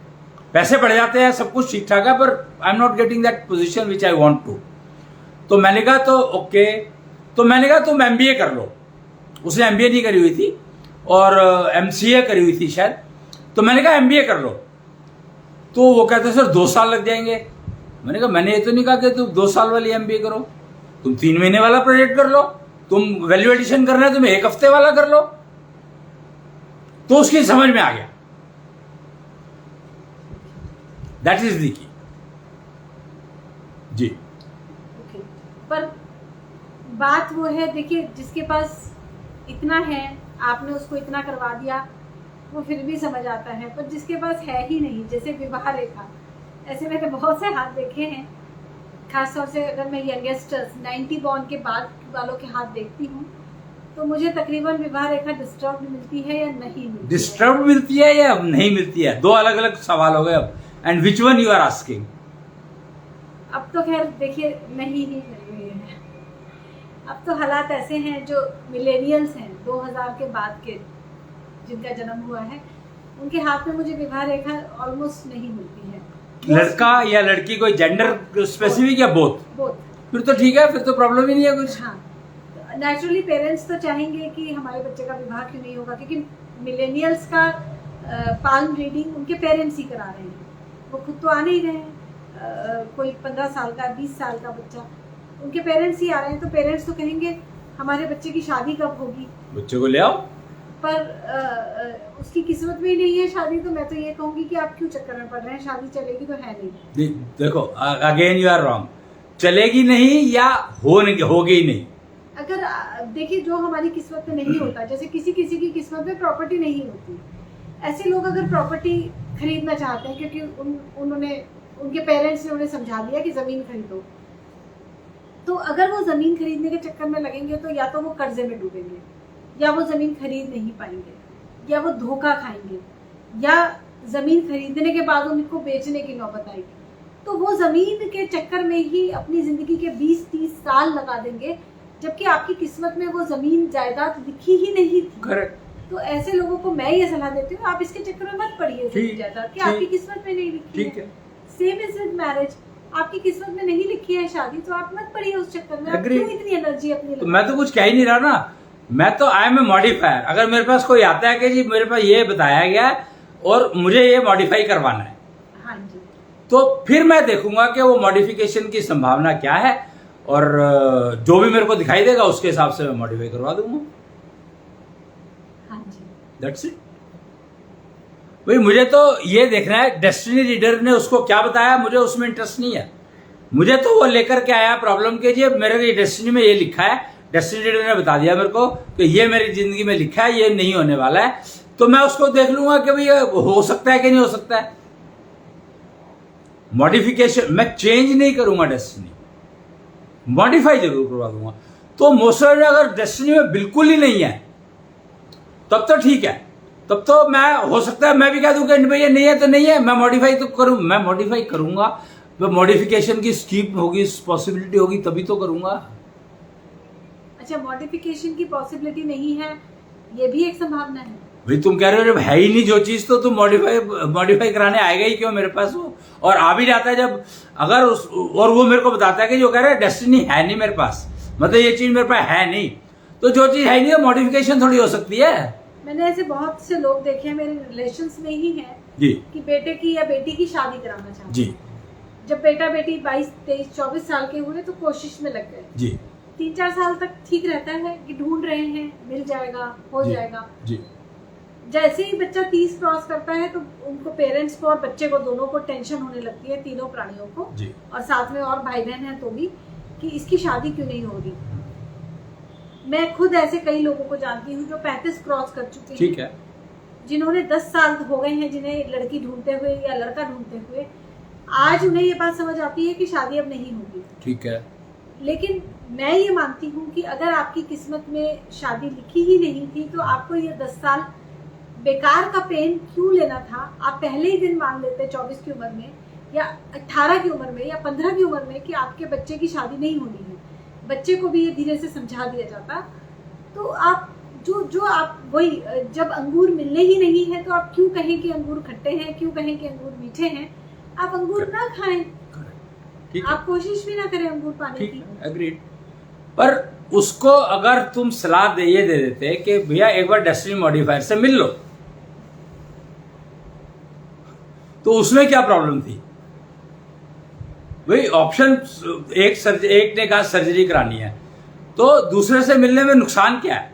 पैसे बढ़ जाते हैं, सब कुछ ठीक ठाक है, पर I am not getting that position which I want to. तो मैंने कहा तो ओके, तो मैंने कहा तुम एमबीए कर लो। उसने एमबीए नहीं करी हुई थी और एमसीए करी हुई थी शायद। तो मैंने कहा एमबीए कर लो। तो वो कहते सर 2 साल लग जाएंगे। मैंने कहा मैंने ये तो नहीं कहा कि तुम 2 साल वाली एमबीए करो, तुम 3 महीने वाला प्रोजेक्ट कर लो, तुम वैल्यू एडिशन करना है तुम्हें 1 हफ्ते वाला कर लो। तो उसकी समझ में आ गया, that is the key. Ji okay, पर बात वो है, देखिए जिसके पास इतना है, आपने उसको इतना करवा दिया, वो फिर भी समझ आता है, पर जिसके पास है ही नहीं, जैसे विवाह रेखा, ऐसे मैंने बहुत से हाथ देखे हैं, खासतौर से अगर मैं यंगस्टर्स 90 बॉर्न के बाद वालों के हाथ देखती हूँ, तो मुझे तकरीबन विवाह रेखा डिस्टर्ब मिलती है या नहीं मिलती? डिस्टर्ब मिलती है या नहीं मिलती है, 2 अलग अलग सवाल हो गए अब। And which one you are asking? अब तो खैर देखिए नहीं ही मिल रही है। अब तो हालात ऐसे हैं, जो मिलेनियल्स हैं 2000 के बाद के, जिनका जन्म हुआ है, उनके हाथ में मुझे विवाह रेखा ऑलमोस्ट नहीं मिलती है। लड़का या लड़की कोई जेंडर स्पेसिफिक या बोथ? बोथ। फिर तो ठीक है, फिर तो प्रॉब्लम ही नहीं है कुछ। हाँ, नेचुरली पेरेंट्स तो चाहेंगे कि हमारे बच्चे का विवाह क्यों नहीं होगा, क्योंकि मिलेनियल्स का पाल्म रीडिंग उनके पेरेंट्स ही करा रहे हैं, वो खुद तो आ नहीं रहे हैं। कोई 15 साल का 20 साल का बच्चा, उनके पेरेंट्स ही आ रहे हैं, तो पेरेंट्स तो कहेंगे हमारे बच्चे की शादी कब होगी, बच्चे को ले आओ। पर उसकी किस्मत में ही नहीं है शादी, तो मैं तो ये कहूंगी कि आप क्यों चक्कर में पड़ रहे हैं, शादी चलेगी तो है नहीं। देखो अगेन यू आर रॉन्ग, चलेगी नहीं या होगी ही नहीं। अगर देखिए जो हमारी किस्मत में नहीं होता, जैसे किसी किसी की किस्मत में प्रॉपर्टी नहीं होती, ऐसे लोग अगर प्रॉपर्टी खरीदना चाहते हैं क्योंकि उन्होंने उनके पेरेंट्स ने उन्हें समझा दिया कि जमीन खरीदो, तो अगर वो जमीन खरीदने के चक्कर में लगेंगे तो या तो वो कर्जे में डूबेंगे, या वो जमीन खरीद नहीं पाएंगे, या वो धोखा खाएंगे, या जमीन खरीदने के बाद उनको बेचने की नौबत आएगी। तो वो जमीन के चक्कर में ही अपनी जिंदगी के 20-30 साल लगा देंगे, जबकि आपकी किस्मत में वो जमीन जायदाद लिखी ही नहीं थी। करेक्ट। तो ऐसे लोगों को मैं ये सलाह देती हूँ, आप इसके चक्कर में मत पड़िए जमीन जायदाद कि आपकी किस्मत में नहीं लिखी है। सेम इज विद मैरिज, आपकी किस्मत में नहीं लिखी है शादी, तो आप मत पड़िए उस चक्कर में। आप क्यों इतनी एनर्जी अपनी तो मैं तो कुछ कह ही नहीं रहा ना, मैं तो आई एम ए मॉडिफायर। अगर मेरे पास कोई आता है कि जी मेरे पास ये बताया गया है और मुझे ये मॉडिफाई करवाना है, हाँ जी, तो फिर मैं देखूंगा कि वो मॉडिफिकेशन की संभावना क्या है, और जो भी मेरे को दिखाई देगा उसके हिसाब से मैं मॉडिफाई करवा दूंगा। हाँ जी, दैट्स इट। भाई मुझे तो ये देखना है डेस्टिनी रीडर ने उसको क्या बताया, मुझे उसमें इंटरेस्ट नहीं है। मुझे तो वो लेकर के आया प्रॉब्लम के जी मेरे डेस्टिनी में ये लिखा है, डेस्टिनी रीडर ने बता दिया मेरे को कि ये मेरी जिंदगी में लिखा है, ये नहीं होने वाला है, तो मैं उसको देख लूंगा कि भाई हो सकता है कि नहीं हो सकता है। मॉडिफिकेशन मैं चेंज नहीं करूंगा, डेस्टिनी मॉडिफाई जरूर करवा दूंगा। तो मोस्टली अगर डेस्टिनी में बिल्कुल ही नहीं है तब तो ठीक है, तब तो मैं हो सकता है मैं भी कह दूं कि भाई ये नहीं है तो नहीं है, मैं मॉडिफाई तो करूं, मैं मॉडिफाई करूंगा। मॉडिफिकेशन की स्कीम होगी, पॉसिबिलिटी होगी तभी तो करूंगा। अच्छा, मॉडिफिकेशन की पॉसिबिलिटी नहीं है, ये भी एक संभावना है। भाई तुम कह रहे हो जब है ही नहीं जो चीज, तो तुम मॉडिफाई कराने आएगा ही क्यों मेरे पास वो, और आ भी जाता है जब अगर और वो मेरे को बताता है कि जो कह रहा है डेस्टिनी है नहीं मेरे पास, मतलब ये चीज मेरे पास है नहीं, तो जो चीज है नहीं वो मॉडिफिकेशन थोड़ी हो सकती है। मैंने ऐसे बहुत से लोग देखे हैं, मेरे रिलेशंस में ही है जी, कि बेटे की या बेटी की शादी कराना चाहते जी, जब बेटा बेटी 22, 23, 24 साल के हुए तो कोशिश में लग गए जी, 3-4 साल तक ठीक रहता है कि ढूंढ रहे हैं, मिल जाएगा, हो जाएगा। जी, जैसे ही बच्चा 30 क्रॉस करता है तो उनको पेरेंट्स को और बच्चे को दोनों को टेंशन होने लगती है, तीनों प्राणियों को जी, और साथ में और भाई बहन है तो भी, कि इसकी शादी क्यों नहीं हो रही। मैं खुद ऐसे कई लोगों को जानती हूँ जो 35 क्रॉस कर चुके हैं, ठीक है, जिन्होंने 10 साल हो गए हैं जिन्हें लड़की ढूंढते हुए या लड़का ढूंढते हुए। आज उन्हें ये बात समझ आती है कि शादी अब नहीं होगी, ठीक है, लेकिन मैं ये मानती हूँ कि अगर आपकी किस्मत में शादी लिखी ही नहीं थी तो आपको ये 10 साल बेकार का पेन क्यों लेना था। आप पहले ही दिन मान लेते 24 की उम्र में या 18 की उम्र में या 15 की उम्र में कि आपके बच्चे की शादी नहीं होनी है, बच्चे को भी ये धीरे से समझा दिया जाता। तो आप जो आप वही, जब अंगूर मिलने ही नहीं है तो आप क्यों कहें कि अंगूर खट्टे हैं, क्यों कहें कि अंगूर मीठे हैं। आप अंगूर ना खाएं, आप कोशिश भी ना करें अंगूर पाने की। एग्रीड। पर उसको अगर तुम सलाह ये दे देते कि भैया एक बार डेस्टिनी मॉडिफायर से मिल लो, तो उसमें क्या प्रॉब्लम थी भाई। ऑप्शन एक ने कहा सर्जरी करानी है, तो दूसरे से मिलने में नुकसान क्या है।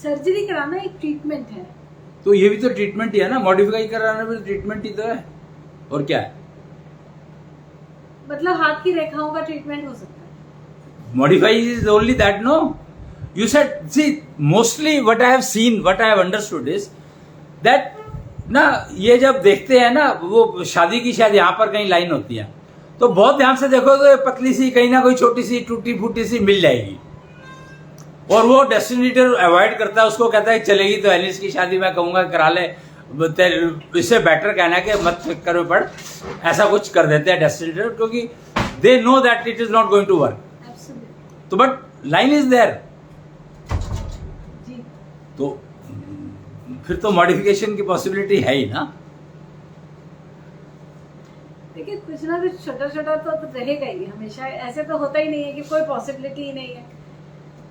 सर्जरी कराना एक ट्रीटमेंट है, तो ये भी तो ट्रीटमेंट ही है ना, मॉडिफाई कराना भी ट्रीटमेंट ही तो है, और क्या है। मतलब हाथ की रेखाओं का ट्रीटमेंट हो सकता है। Modify is only that, no. You said, see, mostly what I have seen, what I have understood is that ना ये जब देखते हैं ना, वो शादी की शायद यहाँ पर कहीं लाइन होती है, तो बहुत ध्यान से देखो तो पतली सी कहीं ना कोई छोटी सी टूटी फूटी सी मिल जाएगी, और वो डेस्टिनेटर अवॉइड करता है, उसको कहता है चलेगी तो एलिस की शादी मैं कहूंगा करा ले, इससे बेटर कहना है कि मत चक्कर में पड़, ऐसा कुछ कर देते हैं डेस्टिनेटर, क्योंकि they know that it is not going to work. तो बट लाइन इज देयर, तो फिर तो मॉडिफिकेशन की पॉसिबिलिटी है ही ना। देखिए कुछ ना कुछ छोटा छोटा तो रहेगा ही हमेशा, ऐसे तो होता ही नहीं है कि कोई पॉसिबिलिटी ही नहीं है।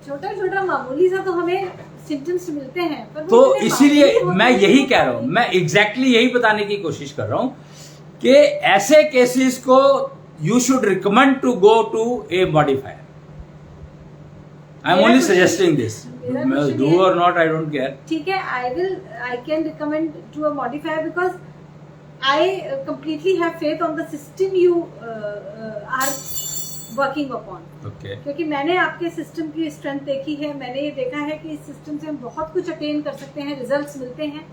छोटा छोटा मामूली सा तो हमें सिम्टम्स मिलते हैं, पर तो इसीलिए मैं यही कह रहा हूं, मैं एग्जैक्टली यही बताने की कोशिश कर रहा हूं कि ऐसे केसेस को you should recommend to go to a modifier. I am only suggesting this, do or not I don't care. ठीक है, I can recommend to a modifier because I completely have faith on the system you are working upon. Okay. क्योंकि मैंने आपके सिस्टम की स्ट्रेंथ देखी है, मैंने ये देखा है कि इस सिस्टम से हम बहुत कुछ अटेन कर सकते हैं, रिजल्ट्स मिलते हैं,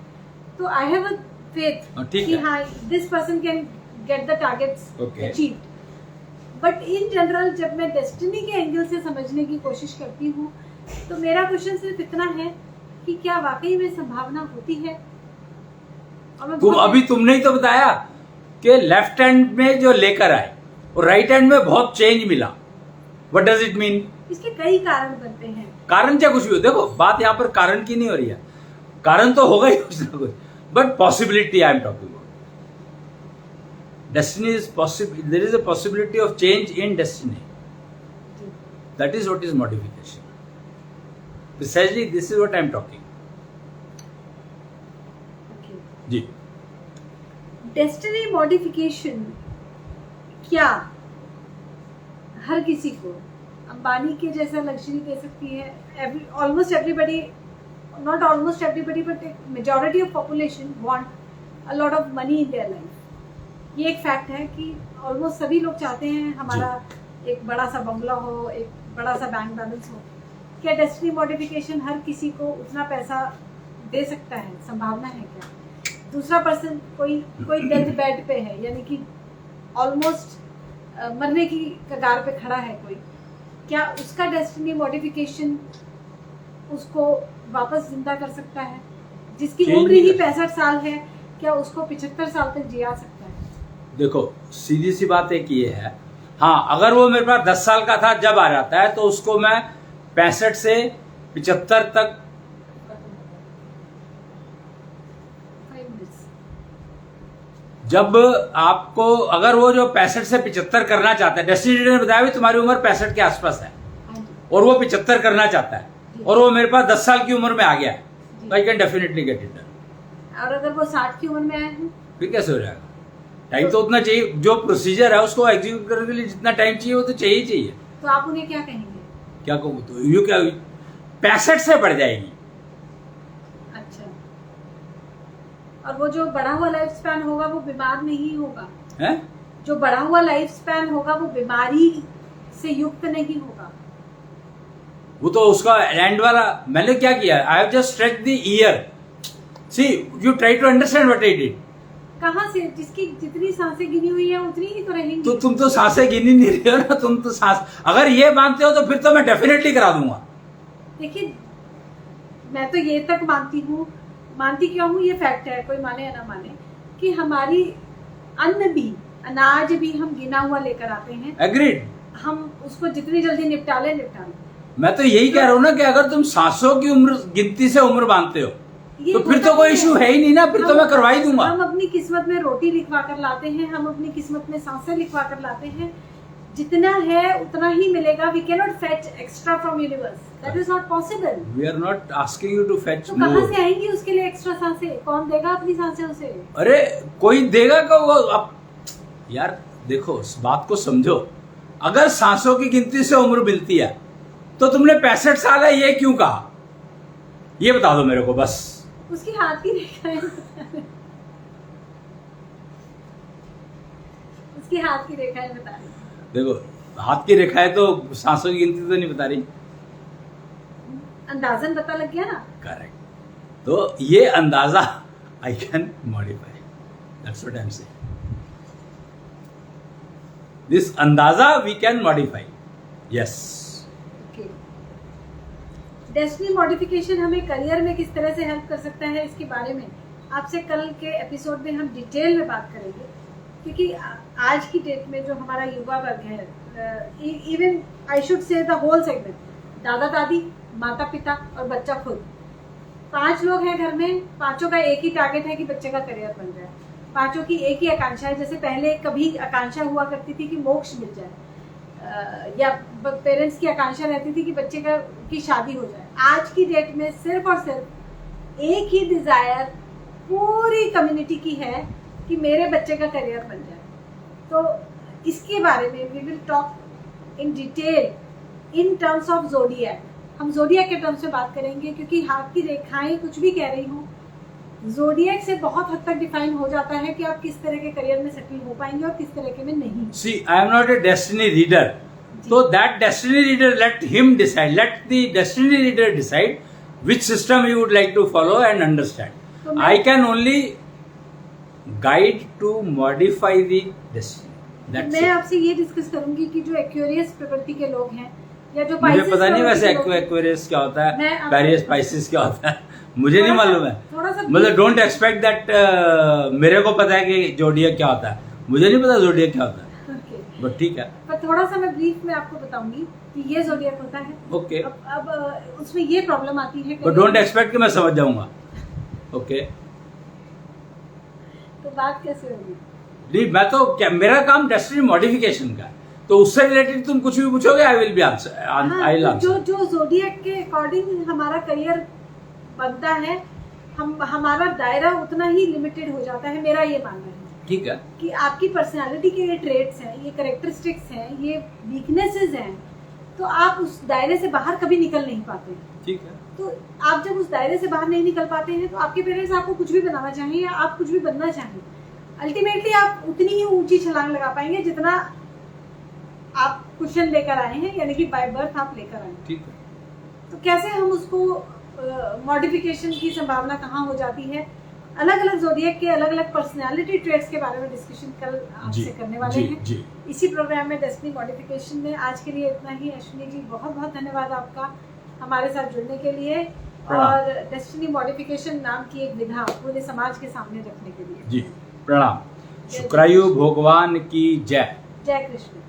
तो I have a faith कि हाँ this person can get the targets achieved. But in general जब मैं डेस्टिनी के एंगल से समझने की कोशिश करती हूँ तो मेरा क्वेश्चन सिर्फ इतना है कि क्या वाकई में संभावना होती है। तुम अभी तुमने ही तो बताया कि लेफ्ट हैंड में जो लेकर आए और राइट हैंड में बहुत चेंज मिला। What does it mean? इसके कई कारण बनते हैं। कारण क्या कुछ भी हो, देखो बात यहाँ पर कारण की नहीं हो रही है, कारण तो होगा ही कुछ ना कुछ, but possibility I am talking about. Destiny is possible. There is a possibility of change in destiny. That is what is modification. Precisely, this is what I am talking. Okay. जी. Destiny modification क्या हर किसी को अंबानी के जैसा लग्जरी दे सकती है? Almost everybody, not almost everybody, but majority of population want a lot of money in their life. ये एक फैक्ट है कि ऑलमोस्ट सभी लोग चाहते हैं हमारा एक बड़ा सा बंगला हो, एक बड़ा सा बैंक बैलेंस हो। क्या डेस्टिनी मॉडिफिकेशन हर किसी को उतना पैसा दे सकता है? संभावना है क्या? दूसरा पर्सन कोई डेथ बेड पे है, यानी कि ऑलमोस्ट मरने की कगार पे खड़ा है कोई, क्या उसका डेस्टिनी मॉडिफिकेशन उसको वापस जिंदा कर सकता है? जिसकी उम्र ही 65 साल है, क्या उसको 75 साल तक जिया सकता है? देखो सीधी सी बात एक ये है, हाँ अगर वो मेरे पास 10 साल का था जब आ जाता है तो उसको मैं 65 से 75 तक जब आपको, अगर वो जो 65 से 75 करना चाहता है, डेस्टिनी ने बताया भी तुम्हारी उम्र 65 के आसपास है और वो 75 करना चाहता है और वो मेरे पास 10 साल की उम्र में आ गया है, तो आई can definitely get it done. और अगर वो 60 की उम्र में आए हैं फिर कैसे हो जाएगा? टाइम तो उतना चाहिए, जो प्रोसीजर है उसको एग्जीक्यूट करने के लिए जितना टाइम चाहिए वो तो चाहिए ही चाहिए। तो आप उन्हें क्या कहेंगे? क्या कहूँ तो यू क्या 65 से बढ़ जाएगी। अच्छा, और वो जो बढ़ा हुआ लाइफ स्पैन होगा वो बीमार नहीं होगा है? जो बढ़ा हुआ लाइफ स्पैन होगा वो बीमारी से युक्त नहीं होगा। वो तो उसका एंड वाला, मैंने क्या किया, I have just stretch the year see you try to understand what I did. कहाँ से? जिसकी जितनी सांसें गिनी हुई है उतनी ही तो रहेंगी। तो तुम तो सांसें गिनी नहीं रही हो ना, तुम तो सांस, अगर ये मानते हो तो फिर तो मैं डेफिनेटली करा दूंगा। देखिए, मैं तो ये तक मानती हूँ, मानती क्यों हूँ, ये फैक्ट है, कोई माने या ना माने, कि हमारी अन्न भी, अनाज भी हम गिना हुआ लेकर आते हैं। एग्रीड। हम उसको जितनी जल्दी निपटा ले। मैं तो यही कह रहा हूँ ना कि अगर तुम सांसों की उम्र गिनती से उम्र मानते हो तो फिर तो कोई इशू है ही नहीं ना, फिर तो मैं करवा ही दूंगा। हम अपनी किस्मत में रोटी लिखवा कर लाते हैं, हम अपनी किस्मत में सांसें लिखवा कर लाते हैं। जितना है उतना ही मिलेगा। We can not fetch extra from universe, that is not possible. We are not asking you to fetch तो मोर। कहाँ से आएंगी उसके लिए एक्स्ट्रा सांसें? कौन देगा अपनी सांसें उसे? अरे कोई देगा का वो अब, यार देखो इस बात को समझो, अगर सांसों की गिनती से उम्र मिलती है तो तुमने 65 साल है ये क्यों कहा, ये बता दो मेरे को बस। उसकी हाथ की रेखाएं उसकी हाथ की रेखाएं बता रही। देखो हाथ की रेखाएं तो सांसों की गिनती तो नहीं बता रही। अंदाजन पता लग गया ना। करेक्ट। तो ये अंदाजा I can modify, that's what I am saying. This अंदाजा we can modify, yes. Destiny modification हमें करियर में किस तरह से हेल्प कर सकता है, इसके बारे में आपसे कल के एपिसोड में हम डिटेल में बात करेंगे। क्योंकि आज की डेट में जो हमारा युवा वर्ग है, even I should say the whole segment, दादा दादी, माता पिता और बच्चा खुद, 5 लोग हैं घर में, 5 का एक ही टारगेट है कि बच्चे का करियर बन जाए। 5 की एक ही आकांक्षा है। जैसे पहले कभी आकांक्षा हुआ करती थी कि मोक्ष मिल जाए, या पेरेंट्स की आकांक्षा रहती थी कि बच्चे की शादी हो जाए। आज की डेट में सिर्फ और सिर्फ एक ही डिजायर पूरी कम्युनिटी की है कि मेरे बच्चे का करियर बन जाए। तो इसके बारे में we will talk in detail in terms of zodiac. हम ज़ोडिएक के टर्म्स में बात करेंगे, क्योंकि हाथ की रेखाएं कुछ भी कह रही हूँ, ज़ोडिएक से बहुत हद तक डिफाइन हो जाता है कि आप किस तरह के करियर में सेटल हो पाएंगे और किस तरह के में नहीं। See I am not a destiny reader, so that destiny reader, let him decide, let the destiny reader decide which system he would like to follow and understand. So I can only guide to modify the destiny. That's मैं आपसे ये डिस्कस करूंगी कि जो एक्वेरियस प्रकृति के लोग हैं या जो मुझे पता नहीं वैसे एक्वेरियस क्या होता है, पैरियस स्पाइसिस क्या होता है, मुझे नहीं मालूम है। मतलब डोंट एक्सपेक्ट दैट मेरे को पता है कि जोडियक क्या होता है, मुझे नहीं पता जोडियक क्या होता है। बट ठीक है, पर थोड़ा सा मैं ब्रीफ में आपको बताऊंगी कि ये ज़ोडिएक होता है। ओके। अब उसमें ये प्रॉब्लम आती है, बट डोंट एक्सपेक्ट कि मैं समझ जाऊंगा। ओके। तो बात कैसे होगी? नहीं, मैं तो क्या, मेरा काम डेस्टिनी मॉडिफिकेशन का है, तो उससे रिलेटेड तुम कुछ भी पूछोगे आई will B answer, I will answer. जो ज़ोडिएक के अकॉर्डिंग हमारा करियर बनता है, हमारा दायरा उतना ही लिमिटेड हो जाता है, मेरा ये मानना है। ठीक है कि आपकी पर्सनालिटी के ये ट्रेट्स हैं, ये कैरेक्टरिस्टिक्स हैं, ये वीकनेसेस हैं, तो आप उस दायरे से बाहर कभी निकल नहीं पाते। ठीक है। तो आप जब उस दायरे से बाहर नहीं निकल पाते हैं तो आपके पेरेंट्स आपको कुछ भी बनाना चाहें या आप कुछ भी बनना चाहें, अल्टीमेटली आप उतनी ही ऊंची छलांग लगा पाएंगे जितना आप क्वेश्चन लेकर आए हैं, यानी कि बाय बर्थ आप लेकर आए। ठीक है। तो कैसे हम उसको मॉडिफिकेशन की संभावना कहाँ हो जाती है, अलग अलग ज़ोडिएक के अलग अलग पर्सनालिटी ट्रेट्स के बारे में डिस्कशन कल आपसे करने वाले हैं इसी प्रोग्राम में डेस्टिनी मॉडिफिकेशन में। आज के लिए इतना ही। अश्विनी जी, बहुत बहुत धन्यवाद आपका हमारे साथ जुड़ने के लिए और डेस्टिनी मॉडिफिकेशन नाम की एक विधा पूरे समाज के सामने रखने के लिए। जी प्रणाम। शुक्रायु भगवान की जय। जय कृष्ण।